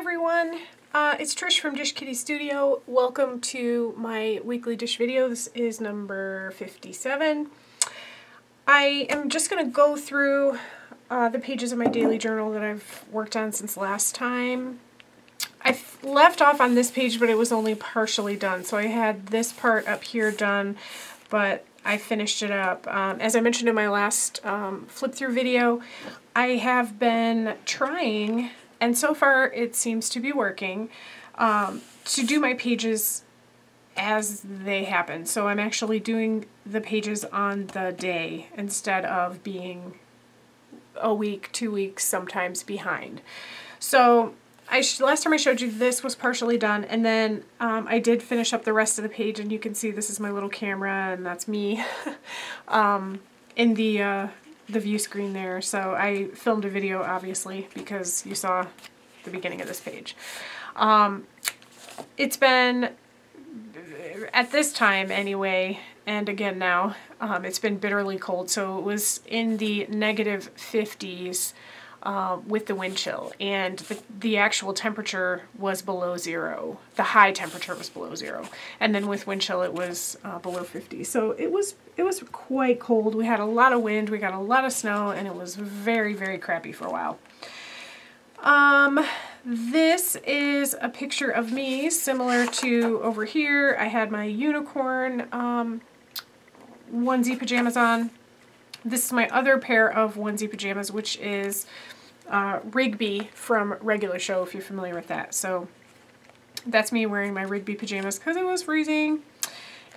everyone, it's Trish from Dish Kitty Studio. Welcome to my weekly dish video. This is number 57. I am just going to go through the pages of my daily journal that I've worked on since last time. I left off on this page, but it was only partially done. So I had this part up here done, but I finished it up. As I mentioned in my last flip-through video, I have been trying, and so far it seems to be working, to do my pages as they happen. So I'm actually doing the pages on the day instead of being a week, 2 weeks, sometimes behind. So last time I showed you this was partially done, and then I did finish up the rest of the page, and you can see this is my little camera, and that's me in the view screen there. So I filmed a video, obviously, because you saw the beginning of this page. It's been, at this time anyway, and again now, it's been bitterly cold. So it was in the negative 50s with the wind chill, and the actual temperature was below zero. The high temperature was below zero, and then with wind chill it was below 50. So it was quite cold. We had a lot of wind, we got a lot of snow, and it was very, very crappy for a while. This is a picture of me similar to over here. I had my unicorn onesie pajamas on. This is my other pair of onesie pajamas, which is Rigby from Regular Show, if you're familiar with that. So that's me wearing my Rigby pajamas because it was freezing.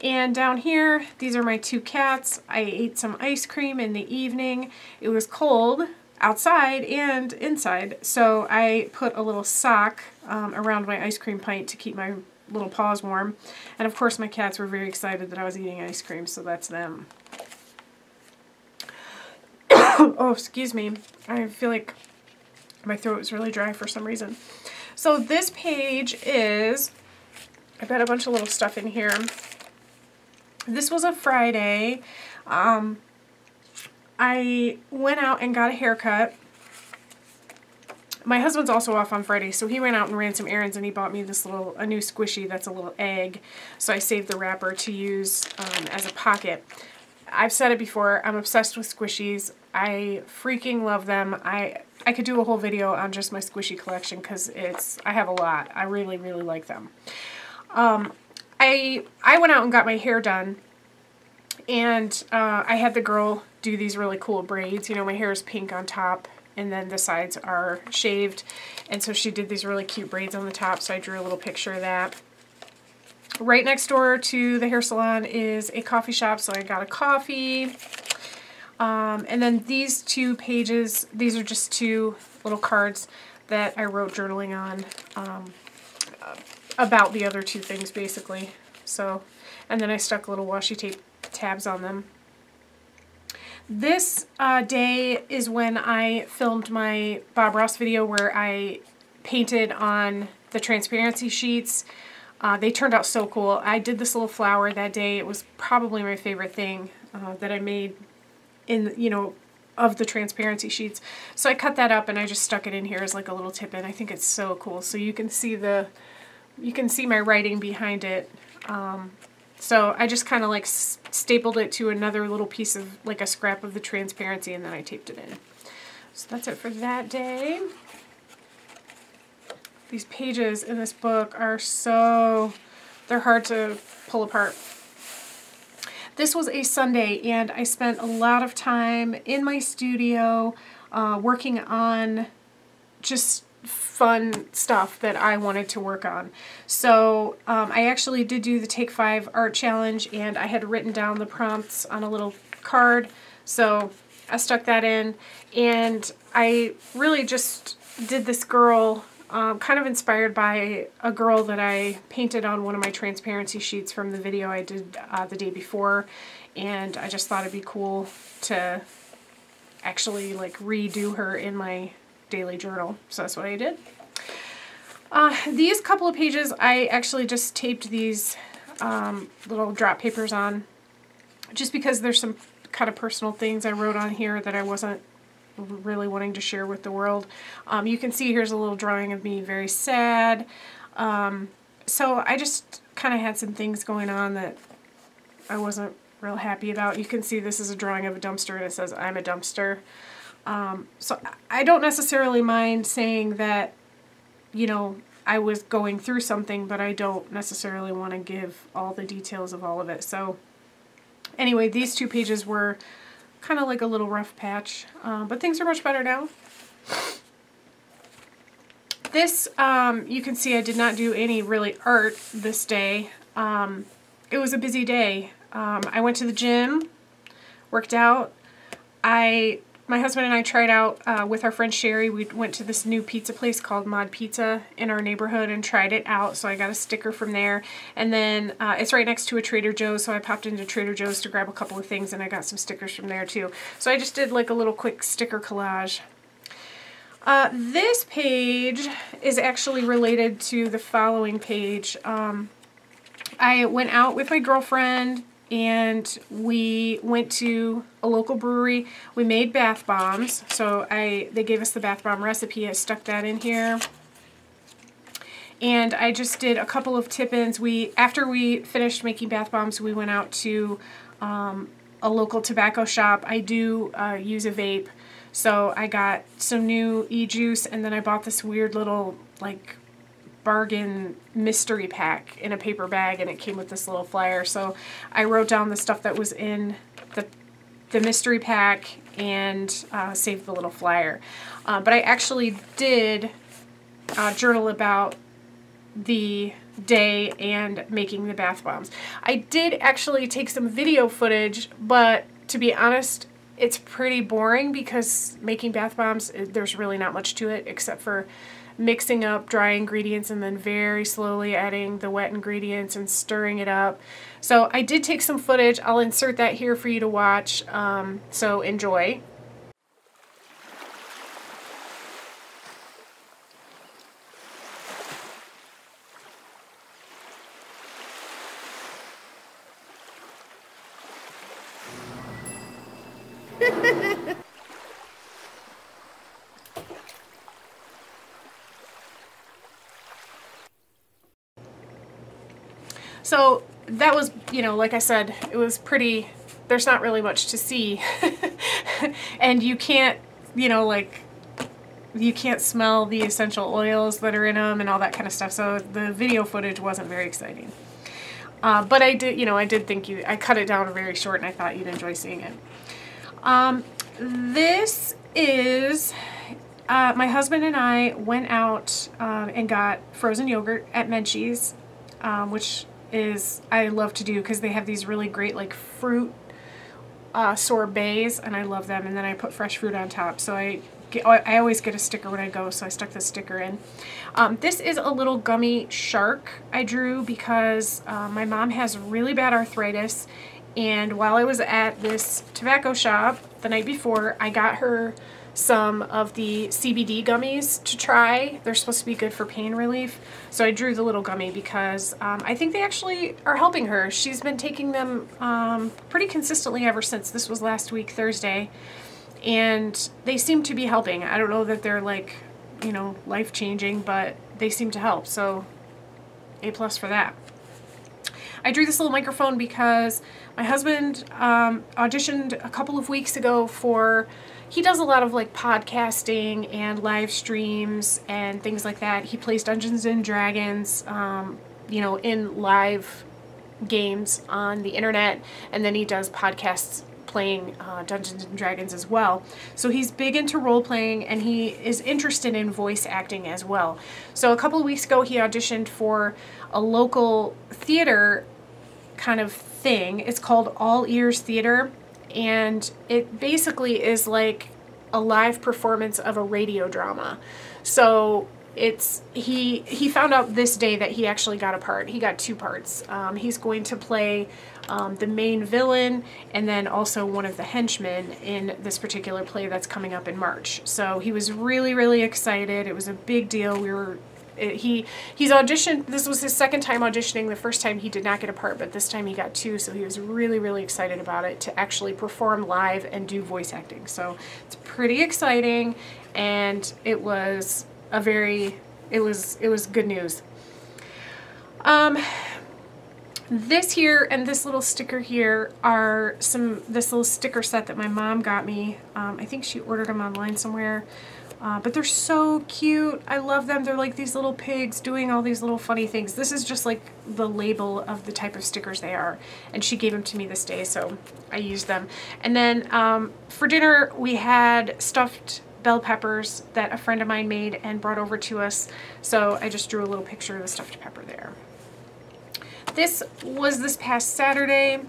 And down here, these are my two cats. I ate some ice cream in the evening. It was cold outside and inside, so I put a little sock around my ice cream pint to keep my little paws warm. And of course my cats were very excited that I was eating ice cream, so that's them. Oh, excuse me. I feel like my throat is really dry for some reason. So this page is, I've got a bunch of little stuff in here. This was a Friday. I went out and got a haircut. My husband's also off on Friday, so he went out and ran some errands, and he bought me this a new squishy that's a little egg. So I saved the wrapper to use as a pocket. I've said it before, I'm obsessed with squishies. I freaking love them. I could do a whole video on just my squishy collection because I have a lot. I really, really like them. I went out and got my hair done, and I had the girl do these really cool braids. You know, my hair is pink on top, and then the sides are shaved, and so she did these really cute braids on the top, so I drew a little picture of that. Right next door to the hair salon is a coffee shop, so I got a coffee. And then these two pages, these are just two little cards that I wrote journaling on about the other two things, basically. So, and then I stuck little washi tape tabs on them. This day is when I filmed my Bob Ross video where I painted on the transparency sheets. They turned out so cool. I did this little flower that day. It was probably my favorite thing that I made in, you know, of the transparency sheets. So I cut that up and I just stuck it in here as like a little tip in. I think it's so cool. So you can see my writing behind it. So I just kind of like stapled it to another little piece of, like a scrap of the transparency, and then I taped it in. So that's it for that day. These pages in this book are they're hard to pull apart. This was a Sunday, and I spent a lot of time in my studio working on just fun stuff that I wanted to work on. So I actually did do the Take 5 art challenge, and I had written down the prompts on a little card, so I stuck that in, and I really just did this girl kind of inspired by a girl that I painted on one of my transparency sheets from the video I did the day before, and I just thought it'd be cool to actually like redo her in my daily journal. So that's what I did. These couple of pages, I actually just taped these little drop papers on just because there's some kind of personal things I wrote on here that I wasn't really wanting to share with the world. You can see here's a little drawing of me very sad. So I just kind of had some things going on that I wasn't real happy about. You can see this is a drawing of a dumpster and it says, "I'm a dumpster." So I don't necessarily mind saying that, you know, I was going through something, but I don't necessarily want to give all the details of all of it. So anyway, these 2 pages were kind of like a little rough patch, but things are much better now. This, you can see I did not do any really art this day. It was a busy day. I went to the gym, worked out. My husband and I tried out with our friend Sherry. We went to this new pizza place called Mod Pizza in our neighborhood and tried it out. So I got a sticker from there. And then it's right next to a Trader Joe's. So I popped into Trader Joe's to grab a couple of things and I got some stickers from there too. So I just did like a little quick sticker collage. This page is actually related to the following page. I went out with my girlfriend and we went to a local brewery. We made bath bombs. So they gave us the bath bomb recipe. I stuck that in here. And I just did a couple of tip-ins. After we finished making bath bombs, we went out to a local tobacco shop. I do use a vape. So I got some new e-juice, and then I bought this weird little, like, bargain mystery pack in a paper bag, and it came with this little flyer. So I wrote down the stuff that was in the mystery pack and saved the little flyer. But I actually did journal about the day and making the bath bombs. I did actually take some video footage, but to be honest, it's pretty boring because making bath bombs, there's really not much to it except for mixing up dry ingredients and then very slowly adding the wet ingredients and stirring it up. So I did take some footage. I'll insert that here for you to watch. So enjoy. So that was, you know, like I said, it was pretty, there's not really much to see. And you can't, you know, like, you can't smell the essential oils that are in them and all that kind of stuff. So the video footage wasn't very exciting. But I did, you know, I did think I cut it down very short and I thought you'd enjoy seeing it. This is, my husband and I went out and got frozen yogurt at Menchie's, which I love to do because they have these really great like fruit sorbets and I love them, and then I put fresh fruit on top. So I always get a sticker when I go, so I stuck this sticker in. This is a little gummy shark I drew because my mom has really bad arthritis, and while I was at this tobacco shop the night before, I got her some of the CBD gummies to try. They're supposed to be good for pain relief. So I drew the little gummy because I think they actually are helping her. She's been taking them pretty consistently ever since. This was last week, Thursday. And they seem to be helping. I don't know that they're like, you know, life-changing, but they seem to help. So A+ for that. I drew this little microphone because my husband auditioned a couple of weeks ago for, he does a lot of like podcasting and live streams and things like that. He plays Dungeons and Dragons, you know, in live games on the internet, and then he does podcasts playing Dungeons and Dragons as well. So he's big into role-playing and he is interested in voice acting as well. So a couple of weeks ago he auditioned for a local theater kind of thing. It's called All Ears Theater, and it basically is like a live performance of a radio drama. So it's he found out this day that he actually got a part. He got 2 parts. He's going to play the main villain and then also one of the henchmen in this particular play that's coming up in March. So he was really, really excited. It was a big deal. We were He's auditioned. This was his second time auditioning. The first time he did not get a part, but this time he got 2, so he was really, really excited about it, to actually perform live and do voice acting. So it's pretty exciting, and it was it was good news. This here and this little sticker here are this little sticker set that my mom got me. I think she ordered them online somewhere. But they're so cute. I love them. They're like these little pigs doing all these little funny things. This is just like the label of the type of stickers they are. And she gave them to me this day, so I used them. And then for dinner, we had stuffed bell peppers that a friend of mine made and brought over to us. So I just drew a little picture of the stuffed pepper there. This was this past Saturday.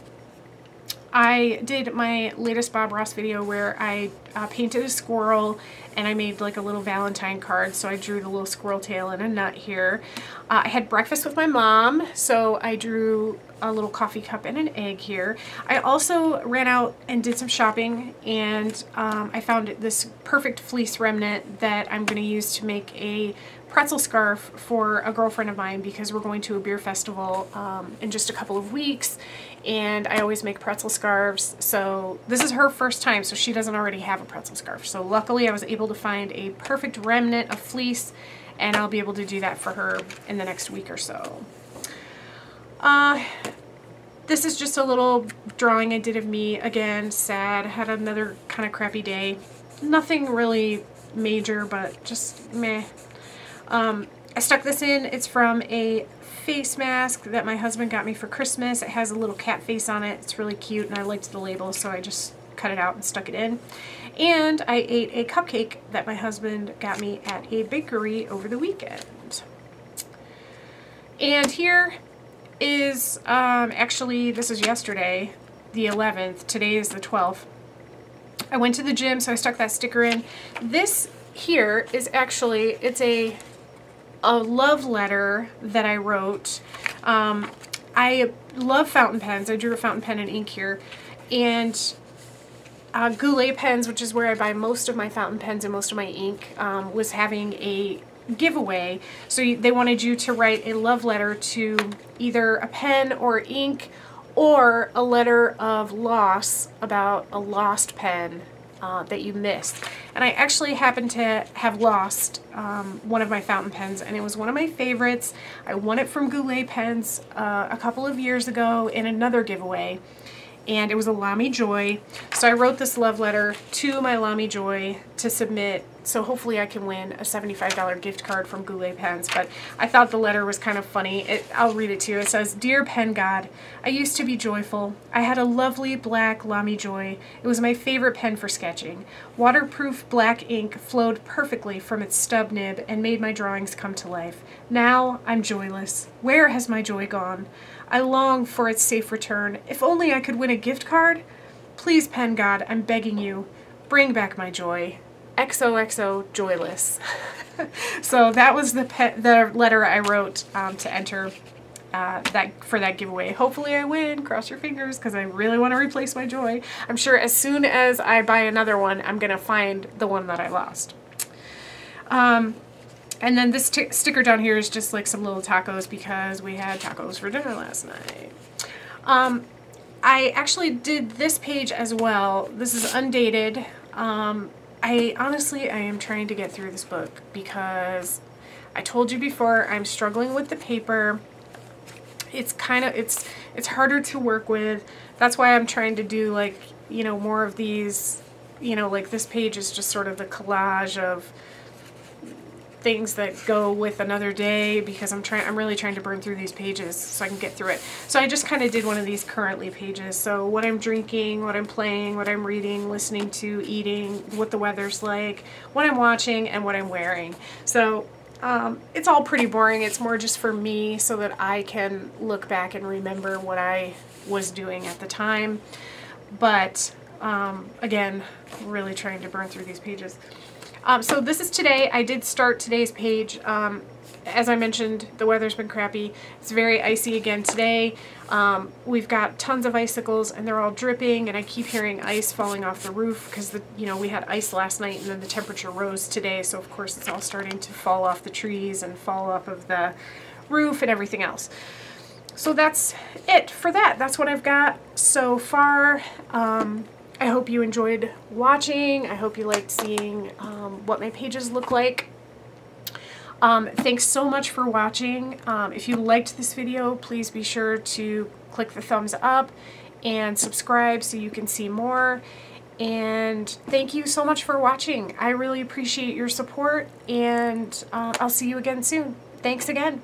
I did my latest Bob Ross video where I painted a squirrel and I made like a little Valentine card. So I drew the little squirrel tail and a nut here. I had breakfast with my mom, so I drew a little coffee cup and an egg here. I also ran out and did some shopping, and I found this perfect fleece remnant that I'm going to use to make a pretzel scarf for a girlfriend of mine, because we're going to a beer festival in just a couple of weeks, and I always make pretzel scarves. So this is her first time, so she doesn't already have a pretzel scarf. So luckily I was able to find a perfect remnant of fleece, and I'll be able to do that for her in the next week or so. This is just a little drawing I did of me. Again, sad. Had another kind of crappy day. Nothing really major, but just meh. I stuck this in. It's from a face mask that my husband got me for Christmas. It has a little cat face on it. It's really cute, and I liked the label, so I just cut it out and stuck it in. And I ate a cupcake that my husband got me at a bakery over the weekend. And here is, actually this is yesterday, the 11th. Today is the 12th. I went to the gym, so I stuck that sticker in. This here is actually, it's a love letter that I wrote. I love fountain pens. I drew a fountain pen and ink here. And Goulet Pens, which is where I buy most of my fountain pens and most of my ink, was having a giveaway. So they wanted you to write a love letter to either a pen or ink, or a letter of loss about a lost pen that you missed. And I actually happened to have lost one of my fountain pens, and it was one of my favorites. I won it from Goulet Pens a couple of years ago in another giveaway, and it was a Lamy Joy. So I wrote this love letter to my Lamy Joy to submit, so hopefully I can win a $75 gift card from Goulet Pens. But I thought the letter was kind of funny. I'll read it to you. It says, "Dear Pen God, I used to be joyful. I had a lovely black Lamy Joy. It was my favorite pen for sketching. Waterproof black ink flowed perfectly from its stub nib and made my drawings come to life. Now I'm joyless. Where has my joy gone? I long for its safe return. If only I could win a gift card. Please, Pen God, I'm begging you, bring back my joy. XOXO joyless." So that was the letter I wrote to enter for that giveaway. Hopefully I win. Cross your fingers, because I really want to replace my joy. I'm sure as soon as I buy another one, I'm going to find the one that I lost. And then this sticker down here is just like some little tacos, because we had tacos for dinner last night. I actually did this page as well. This is undated. I am trying to get through this book, because I told you before, I'm struggling with the paper. It's it's harder to work with. That's why I'm trying to do, like, you know, more of these, you know, like this page is just sort of the collage of things that go with another day, because I'm really trying to burn through these pages so I can get through it. So I just kind of did one of these currently pages. So what I'm drinking, what I'm playing, what I'm reading, listening to, eating, what the weather's like, what I'm watching, and what I'm wearing. So it's all pretty boring. It's more just for me, so that I can look back and remember what I was doing at the time. But again, really trying to burn through these pages. So this is today. I did start today's page. As I mentioned, the weather's been crappy. It's very icy again today. We've got tons of icicles and they're all dripping, and I keep hearing ice falling off the roof because we had ice last night and then the temperature rose today, so of course it's all starting to fall off the trees and fall off of the roof and everything else. So that's it for that. That's what I've got so far. I hope you enjoyed watching. I hope you liked seeing what my pages look like. Thanks so much for watching. If you liked this video, please be sure to click the thumbs up and subscribe so you can see more. And thank you so much for watching. I really appreciate your support, and I'll see you again soon. Thanks again.